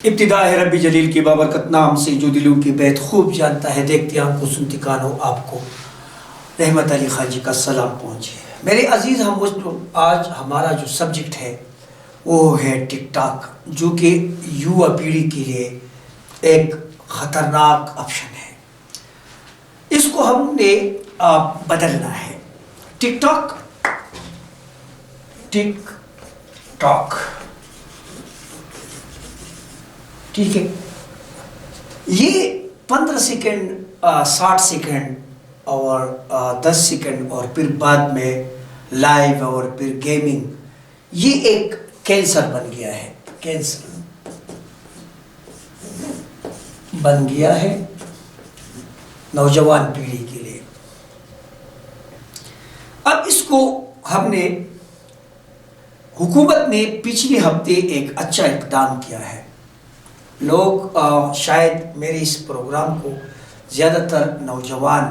ابتدا ہے رب جلیل کے بابرکت نام سے جو دلوں کی بیت خوب جانتا ہے، دیکھتے آنکھ کو سنتی کانوں آپ کو رحمت علی خان جی کا سلام پہنچے۔ میرے عزیز ہم آج ہمارا جو سبجیکٹ ہے وہ ہے ٹک ٹاک، جو کہ یووا پیڑھی کے لیے ایک خطرناک آپشن ہے۔ اس کو ہم نے بدلنا ہے۔ ٹک ٹاک ٹھیک ہے، یہ 15 سیکنڈ 60 سیکنڈ اور 10 سیکنڈ اور پھر بعد میں لائیو اور پھر گیمنگ، یہ ایک کینسر بن گیا ہے، کینسر بن گیا ہے نوجوان پیڑھی کے لیے۔ اب اس کو ہم نے حکومت نے پچھلے ہفتے ایک اچھا اقدام کیا ہے۔ لوگ شاید میرے اس پروگرام کو زیادہ تر نوجوان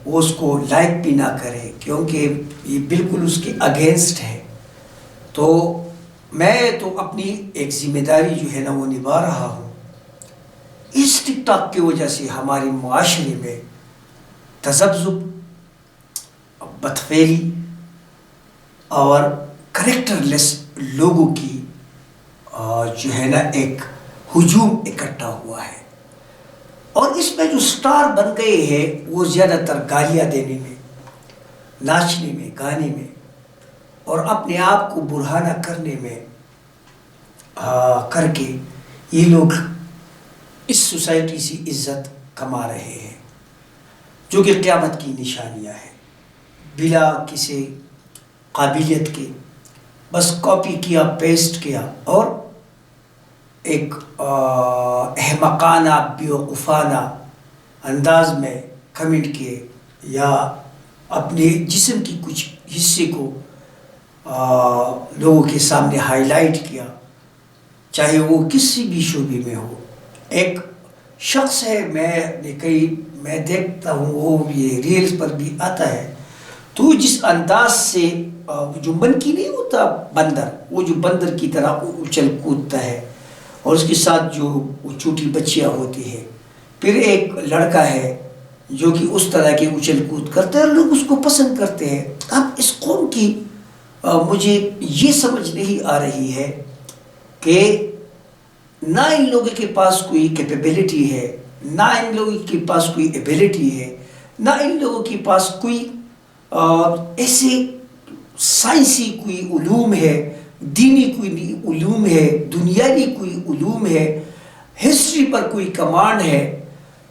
وہ اس کو لائک بھی نہ کرے، کیونکہ یہ بالکل اس کے اگینسٹ ہے۔ تو میں تو اپنی ایک ذمہ داری جو ہے نا وہ نبھا رہا ہوں۔ اس ٹک ٹاک کی وجہ سے ہمارے معاشرے میں تذبذب، بدفعلی اور کریکٹر لیس لوگوں کی جو ہے نا ایک ہجوم اکٹھا ہوا ہے، اور اس میں جو سٹار بن گئے ہیں وہ زیادہ تر گالیاں دینے میں، ناچنے میں، گانے میں اور اپنے آپ کو برہنہ کرنے میں کر کے یہ لوگ اس سوسائٹی سے عزت کما رہے ہیں، جو کہ قیامت کی نشانیاں ہیں۔ بلا کسی قابلیت کے بس کاپی کیا، پیسٹ کیا اور ایک احمقانہ بیوقوفانہ انداز میں کمنٹ کیے یا اپنے جسم کی کچھ حصے کو لوگوں کے سامنے ہائی لائٹ کیا، چاہے وہ کسی بھی شعبے میں ہو۔ ایک شخص ہے، میں دیکھتا ہوں، وہ یہ ریلز پر بھی آتا ہے، تو جس انداز سے جو منکی نہیں ہوتا بندر، وہ جو بندر کی طرح اچھل کودتا ہے، اور اس کے ساتھ جو چھوٹی بچیاں ہوتی ہیں، پھر ایک لڑکا ہے جو کہ اس طرح کے اچھل کود کرتا ہے اور لوگ اس کو پسند کرتے ہیں۔ اب اس قوم کی مجھے یہ سمجھ نہیں آ رہی ہے کہ نہ ان لوگوں کے پاس کوئی کیپیبلٹی ہے، نہ ان لوگوں کے پاس کوئی ایبلٹی ہے، نہ ان لوگوں کے پاس کوئی ایسے سائنسی کوئی علوم ہے، دینی کوئی علوم ہے، دنیاوی کوئی علوم ہے، ہسٹری پر کوئی کمانڈ ہے۔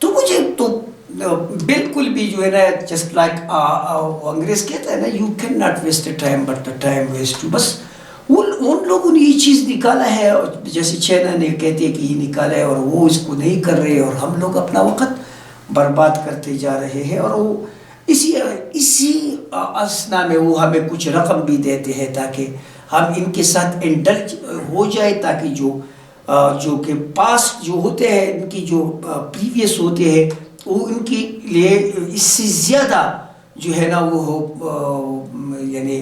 تو مجھے تو بالکل بھی جو ہے نا جسٹ لائک انگریز کہتا ہے نا، you can not waste time but the time waste you. بس ان لوگوں نے یہ چیز نکالا ہے، جیسے چائنا نے کہتے ہیں کہ یہ نکالا ہے اور وہ اس کو نہیں کر رہے، اور ہم لوگ اپنا وقت برباد کرتے جا رہے ہیں، اور وہ اسی اسنا میں وہ ہمیں کچھ رقم بھی دیتے ہیں تاکہ ہم ان کے ساتھ انڈلج ہو جائے، تاکہ جو کہ پاسٹ جو ہوتے ہیں، ان کی جو پریویس ہوتے ہیں، وہ ان کے لیے اس سے زیادہ جو ہے نا وہ ہو، یعنی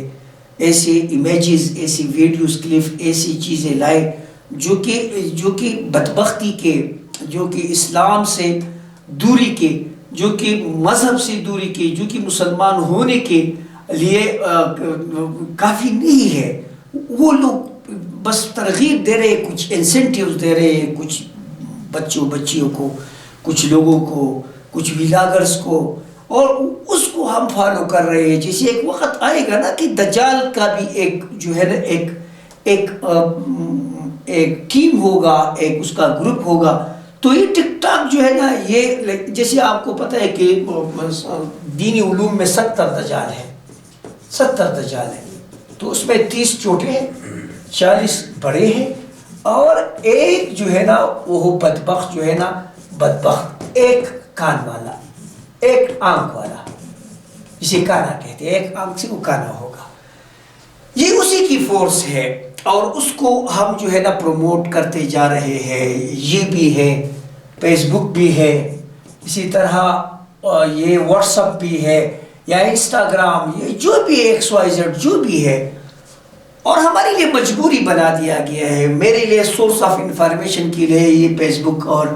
ایسے امیجز، ایسی ویڈیوز کلپ، ایسی چیزیں لائے جو کہ بدبختی کے، جو کہ اسلام سے دوری کے، جو کہ مذہب سے دوری کے، جو کہ مسلمان ہونے کے لیے کافی نہیں ہے۔ وہ لوگ بس ترغیب دے رہے، کچھ انسینٹیوز دے رہے، کچھ بچیوں کو، کچھ لوگوں کو، کچھ ولاگرز کو، اور اس کو ہم فالو کر رہے ہیں۔ جیسے ایک وقت آئے گا نا کہ دجال کا بھی ایک جو ہے نا ایک ٹیم ہوگا، ایک اس کا گروپ ہوگا۔ تو یہ ٹک ٹاک جو ہے نا، یہ جیسے آپ کو پتہ ہے کہ دینی علوم میں 70 دجال ہیں، 70 دجال ہیں، تو اس میں 30 چھوٹے ہیں، 40 بڑے ہیں، اور ایک جو ہے نا وہ بدبخت جو ہے نا، بدبخت ایک کان والا، ایک آنکھ والا، جسے کانا کہتے ہیں، ایک آنکھ سے وہ کانا ہوگا۔ یہ اسی کی فورس ہے، اور اس کو ہم جو ہے نا پروموٹ کرتے جا رہے ہیں۔ یہ بھی ہے، فیس بک بھی ہے، اسی طرح یہ واٹس ایپ بھی ہے، یا انسٹاگرام، یہ جو بھی XYZ جو بھی ہے، اور ہمارے لیے مجبوری بنا دیا گیا ہے. میرے لیے سورس آف انفارمیشن کے لیے یہ فیس بک اور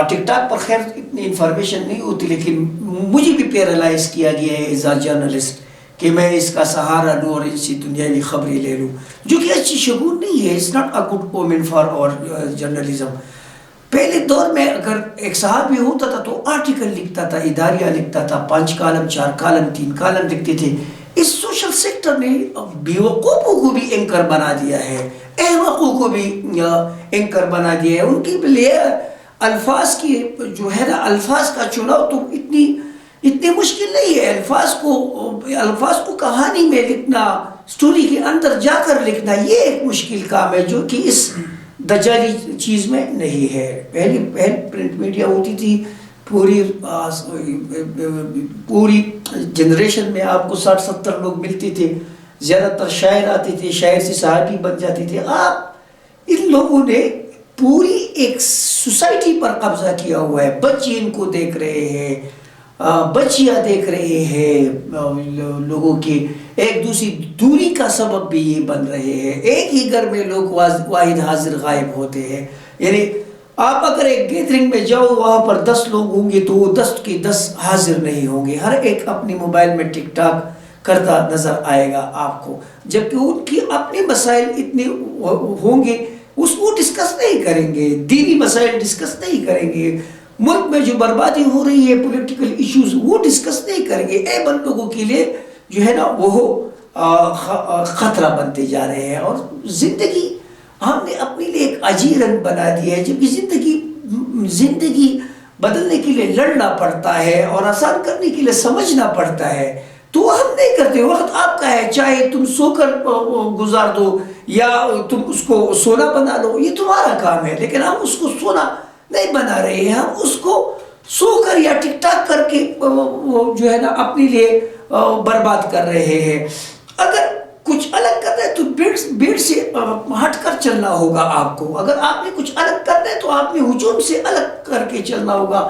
ٹک ٹاک پر خیر اتنی انفارمیشن نہیں ہوتی، لیکن مجھے بھی پیرالائز کیا گیا ہے ایز اے جرنلسٹ کہ میں اس کا سہارا لوں اور اس سے دنیاوی خبریں لے لوں، جو کہ اچھی شگون نہیں ہے. It's not a good omen for our journalism. پہلے دور میں اگر ایک صحافی ہوتا تھا تو آرٹیکل لکھتا تھا، اداریہ لکھتا تھا، 5 کالم 4 کالم 3 کالم لکھتے تھے. اس سوشل سیکٹر نے بیوقوفوں کو بھی اینکر بنا دیا ہے، احمقوں کو بھی اینکر بنا دیا ہے. ان کے لیے الفاظ کی جو ہے نا، الفاظ کا چناؤ تو اتنی مشکل نہیں ہے. الفاظ کو کہانی میں لکھنا، سٹوری کے اندر جا کر لکھنا، یہ ایک مشکل کام ہے جو کہ اس دجالی چیز میں نہیں ہے. پہلی پرنٹ میڈیا ہوتی تھی، پوری جنریشن میں آپ کو 60-70 لوگ ملتے تھے، زیادہ تر شاعر آتے تھے، شاعر سے صحافی بن جاتے تھے. آپ ان لوگوں نے پوری ایک سوسائٹی پر قبضہ کیا ہوا ہے. بچے ان کو دیکھ رہے ہیں، بچیاں دیکھ رہے ہیں، لوگوں کی ایک دوسری دوری کا سبب بھی یہ بن رہے ہیں. ایک ہی گھر میں لوگ واحد حاضر غائب ہوتے ہیں. یعنی آپ اگر ایک گیدرنگ میں جاؤ، وہاں پر 10 لوگ ہوں گے تو وہ 10 کے 10 حاضر نہیں ہوں گے. ہر ایک اپنی موبائل میں ٹک ٹاک کرتا نظر آئے گا آپ کو، جبکہ ان کی اپنے مسائل اتنے ہوں گے اس کو ڈسکس نہیں کریں گے، دینی مسائل ڈسکس نہیں کریں گے، ملک میں جو بربادی ہو رہی ہے پولیٹیکل ایشوز وہ ڈسکس نہیں کریں گے. ایبل لوگوں کے لیے جو ہے نا وہ خطرہ بنتے جا رہے ہیں. اور زندگی ہم نے اپنے لیے ایک اجیرن بنا دی ہے، جبکہ زندگی بدلنے کے لیے لڑنا پڑتا ہے اور آسان کرنے کے لیے سمجھنا پڑتا ہے. تو ہم نہیں کرتے. وقت آپ کا ہے، چاہے تم سو کر گزار دو یا تم اس کو سونا بنا لو، یہ تمہارا کام ہے. لیکن ہم اس کو سونا نہیں بنا رہے ہیں، ہم اس کو سو کر یا ٹک ٹاک کر کے جو ہے نا اپنے لیے برباد کر رہے ہیں. اگر کچھ الگ کرنا ہے تو بھیڑ سے ہٹ کر چلنا ہوگا آپ کو. اگر آپ نے کچھ الگ کرنا ہے تو آپ نے ہجوم سے الگ کر کے چلنا ہوگا.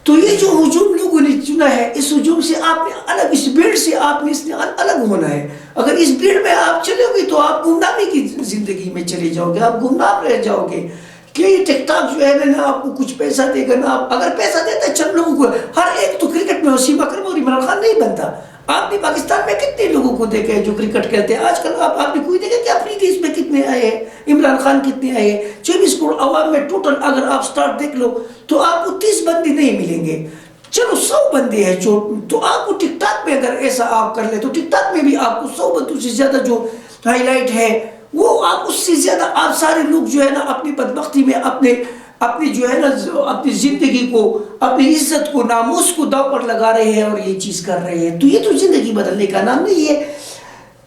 تو یہ جو ہجوم لوگوں نے چنا ہے، اس ہجوم سے آپ نے الگ، اس بھیڑ سے آپ نے الگ ہونا ہے. اگر اس بھیڑ میں آپ چلے گے تو آپ گمنامی کی زندگی میں چلے جاؤ گے، آپ گمنام رہ جاؤ گے. کہ یہ ٹک ٹاک جو ہے نا آپ کو کچھ پیسہ دے گا نا، اگر پیسہ دیتا ہے چند لوگوں کو، ہر ایک تو کرکٹ میں وسیم اکرم اور عمران خان نہیں بنتا. آپ نے پاکستان میں کتنے لوگوں کو دیکھا ہے جو کرکٹ کھیلتے ہیں؟ آج کل آپ نے کوئی دیکھا کہ اپنی دیش میں کتنے آئے ہیں؟ عمران خان کتنے آئے ہیں؟ 24 کروڑ عوام میں ٹوٹل اگر آپ سٹارٹ دیکھ لو تو آپ کو 30 بندے نہیں ملیں گے. چلو 100 بندے ہیں تو آپ کو ٹک ٹاک میں اگر ایسا آپ کر لیں تو ٹک ٹاک میں بھی آپ کو 100 بندوں سے زیادہ جو ہائی لائٹ ہے وہ آپ اس سے زیادہ، آپ سارے لوگ جو ہے نا اپنی بدبختی میں اپنی جو ہے نا اپنی زندگی کو، اپنی عزت کو، ناموس کو داؤ پر لگا رہے ہیں اور یہ چیز کر رہے ہیں. تو یہ تو زندگی بدلنے کا نام نہیں ہے.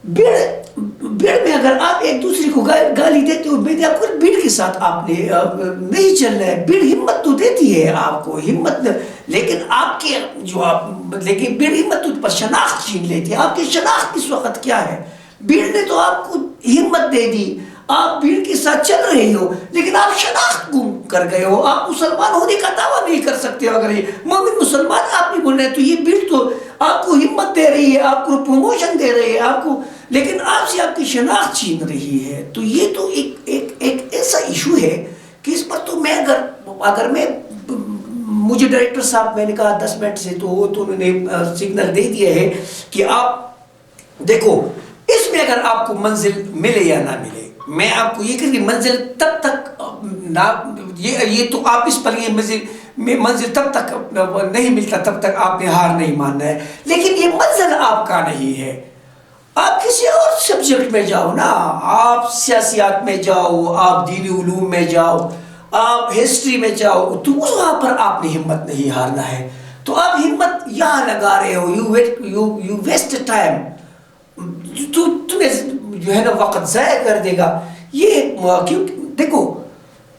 بھیڑ میں اگر آپ ایک دوسرے کو گالی دیتے ہو، بھیڑ کے ساتھ آپ نے نہیں چلنا ہے. بھیڑ ہمت تو دیتی ہے آپ کو، ہمت، لیکن بھیڑ ہمت تو پر شناخت چھین لیتی ہے. آپ کی شناخت اس وقت کیا ہے؟ بھیڑ نے تو آپ کو ہمت دے دی، آپ بھیڑ کے ساتھ چل رہے ہو، لیکن آپ شناخت گم کر گئے ہو. آپ مسلمان ہونے کا دعویٰ نہیں کر سکتے. اگر یہ مومن مسلمان آپ نہیں بول رہے تو یہ بھیڑ تو آپ کو ہمت دے رہی ہے، آپ کو پروموشن دے رہی ہے، آپ کو، لیکن آپ سے آپ کی شناخت چھین رہی ہے. تو یہ تو ایک ایسا ایشو ہے کہ اس پر تو میں اگر مجھے ڈائریکٹر صاحب، میں نے کہا 10 منٹ سے، تو انہوں نے سگنل دے دیا ہے کہ آپ دیکھو اس میں اگر آپ کو منزل ملے یا نہ ملے، میں آپ کو یہ کہ منزل تب تک یہ تو آپ اس پر یہ منزل تب تک نہیں ملتا تب تک آپ نے ہار نہیں ماننا ہے. لیکن یہ منزل آپ کا نہیں ہے. آپ کسی اور سبجیکٹ میں جاؤ نا، آپ سیاسیات میں جاؤ، آپ دینی علوم میں جاؤ، آپ ہسٹری میں جاؤ، تو وہاں پر آپ نے ہمت نہیں ہارنا ہے. تو آپ ہمت یہاں لگا رہے ہو، یو ویسٹ ٹائم. تو تمہیں جو ہے نا وقت ضائع کر دے گا. یہ دیکھو،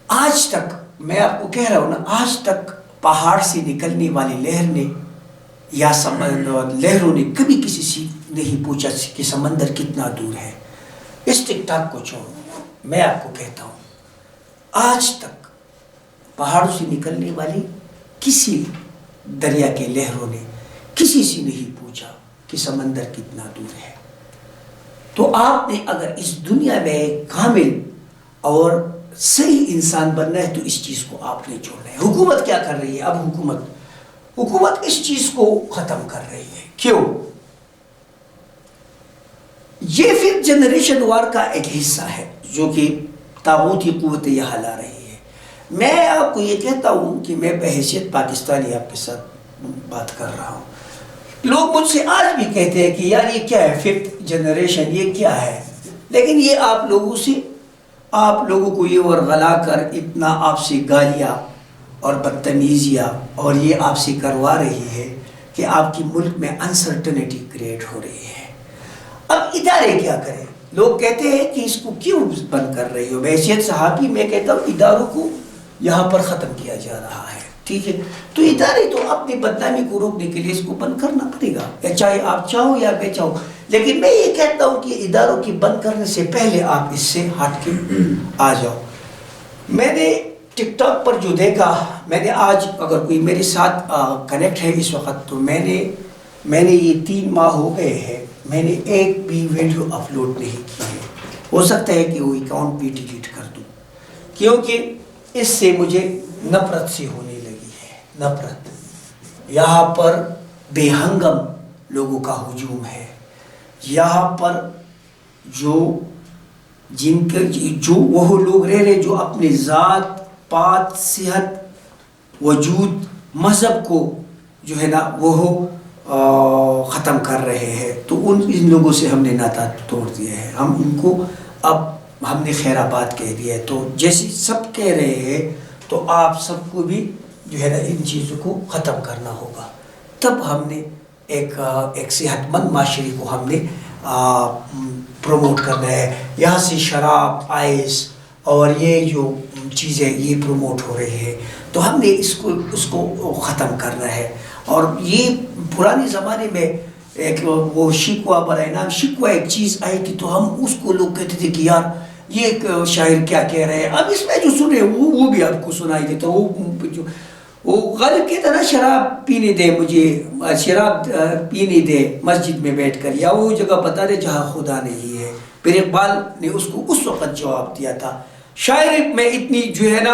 آج تک میں آپ کو کہہ رہا ہوں نا، آج تک پہاڑ سے نکلنے والی لہر نے یا لہروں نے کبھی کسی سے نہیں پوچھا کہ سمندر کتنا دور ہے. اس ٹک ٹاک کو چھوڑو، میں آپ کو کہتا ہوں آج تک پہاڑوں سے نکلنے والی کسی دریا کے لہروں نے کسی سے نہیں پوچھا کہ سمندر کتنا دور ہے. تو آپ نے اگر اس دنیا میں کامل اور صحیح انسان بننا ہے تو اس چیز کو آپ نے چھوڑنا ہے. حکومت کیا کر رہی ہے اب؟ حکومت اس چیز کو ختم کر رہی ہے. کیوں؟ یہ پھر جنریشن وار کا ایک حصہ ہے جو کہ طاغوتی قوتیں یہاں لا رہی ہے. میں آپ کو یہ کہتا ہوں کہ میں بحیثیت پاکستانی آپ کے ساتھ بات کر رہا ہوں. لوگ مجھ سے آج بھی کہتے ہیں کہ یار یہ کیا ہے 5th جنریشن، یہ کیا ہے؟ لیکن یہ آپ لوگوں کو یہ ورغلا کر اتنا آپ سے گالیاں اور بدتمیزیاں اور یہ آپ سے کروا رہی ہے کہ آپ کی ملک میں انسرٹنٹی کریٹ ہو رہی ہے. اب ادارے کیا کریں؟ لوگ کہتے ہیں کہ اس کو کیوں بند کر رہی ہو؟ بحیثیت صحافی میں کہتا ہوں اداروں کو یہاں پر ختم کیا جا رہا ہے. ٹھیک ہے، تو ادارے تو اپنی بدنامی کو روکنے کے لیے اس کو بند کرنا پڑے گا، یا چاہے آپ چاہو یا میں چاہوں. لیکن میں یہ کہتا ہوں کہ اداروں کی بند کرنے سے پہلے آپ اس سے ہٹ کے آ جاؤ. میں نے ٹک ٹاک پر جو دیکھا، میں نے آج اگر کوئی میرے ساتھ کنیکٹ ہے اس وقت، تو میں نے یہ 3 ماہ ہو گئے ہیں، میں نے ایک بھی ویڈیو اپلوڈ نہیں کی ہے. ہو سکتا ہے کہ وہ اکاؤنٹ بھی ڈیلیٹ کر دوں، کیونکہ اس سے مجھے نفرت سی ہونے لگی ہے. نفرت، یہاں پر بے ہنگم لوگوں کا ہجوم ہے. یہاں پر جو وہ لوگ رہ رہے جو اپنے ذات پات صحت وجود مذہب کو جو ہے نا وہ ختم کر رہے ہیں. تو ان لوگوں سے ہم نے ناطا توڑ دیا ہے. ہم ان کو اب ہم نے خیر آباد کہہ دیا ہے. تو جیسے سب کہہ رہے ہیں تو آپ سب کو بھی جو ہے نا ان چیزوں کو ختم کرنا ہوگا. تب ہم نے ایک صحت مند معاشرے کو ہم نے پروموٹ کرنا ہے. یہاں سے شراب، آئس اور یہ جو چیزیں یہ پروموٹ ہو رہی ہے، تو ہم نے اس کو ختم کرنا ہے. اور یہ پرانے زمانے میں ایک وہ شکوہ برائے نام شکوہ ایک چیز آئی تھی، تو ہم اس کو لوگ کہتے تھے کہ یار یہ شاعر کیا کہہ رہے ہیں. اب اس میں جو سنے وہ بھی آپ کو سنائی دیتا. وہ غالب کہتا نا شراب پینے دے مجھے، شراب پینے دے مسجد میں بیٹھ کر، یا وہ جگہ بتا دے جہاں خدا نہیں ہے. پھر اقبال نے اس کو اس وقت جواب دیا تھا. شاعر میں اتنی جو ہے نا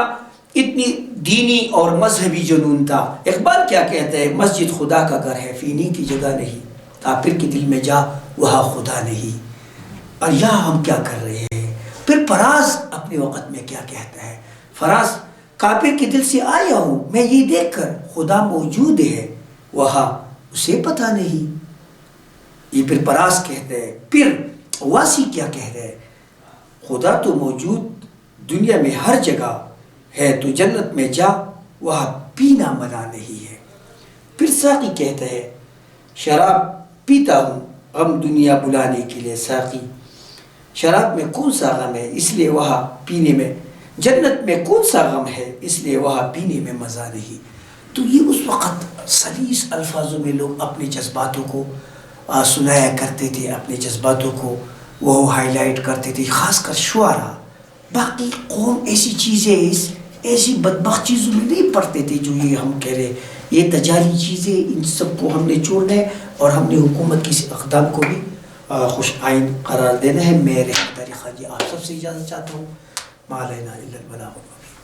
اتنی دینی اور مذہبی جنون تھا. اقبال کیا کہتا ہے؟ مسجد خدا کا گھر ہے، فینی کی جگہ نہیں، کافر کے دل میں جا وہاں خدا نہیں. اور یہاں ہم کیا کر رہے ہیں؟ پھر فراز اپنے وقت میں کیا کہتا ہے؟ فراز کافر کے دل سے آیا ہوں میں یہ دیکھ کر خدا موجود ہے وہاں اسے پتہ نہیں. یہ پھر فراز کہتے ہیں. پھر واسی کیا کہہ رہے ہیں؟ خدا تو موجود دنیا میں ہر جگہ ہے، تو جنت میں جا وہاں پینا منع نہیں ہے. پھر ساقی کہتا ہے شراب پیتا ہوں غم دنیا بلانے کے لیے ساقی، شراب میں کون سا غم ہے اس لیے وہاں پینے میں، جنت میں کون سا غم ہے اس لیے وہاں پینے میں مزہ نہیں. تو یہ اس وقت سلیس الفاظوں میں لوگ اپنے جذباتوں کو سنایا کرتے تھے، اپنے جذباتوں کو وہ ہائی لائٹ کرتے تھے، خاص کر شعراء. باقی قوم ایسی چیزیں ایسی بدبخت چیزوں میں نہیں پڑھتے تھے جو یہ ہم کہہ رہے. یہ تجاری چیزیں ان سب کو ہم نے چھوڑنا ہے، اور ہم نے حکومت کی اقدام کو بھی خوش آئین قرار دینا ہے. میں رحمت علی خان جی آپ سب سے اجازت چاہتا ہوں. ما علینا الا البلاغ.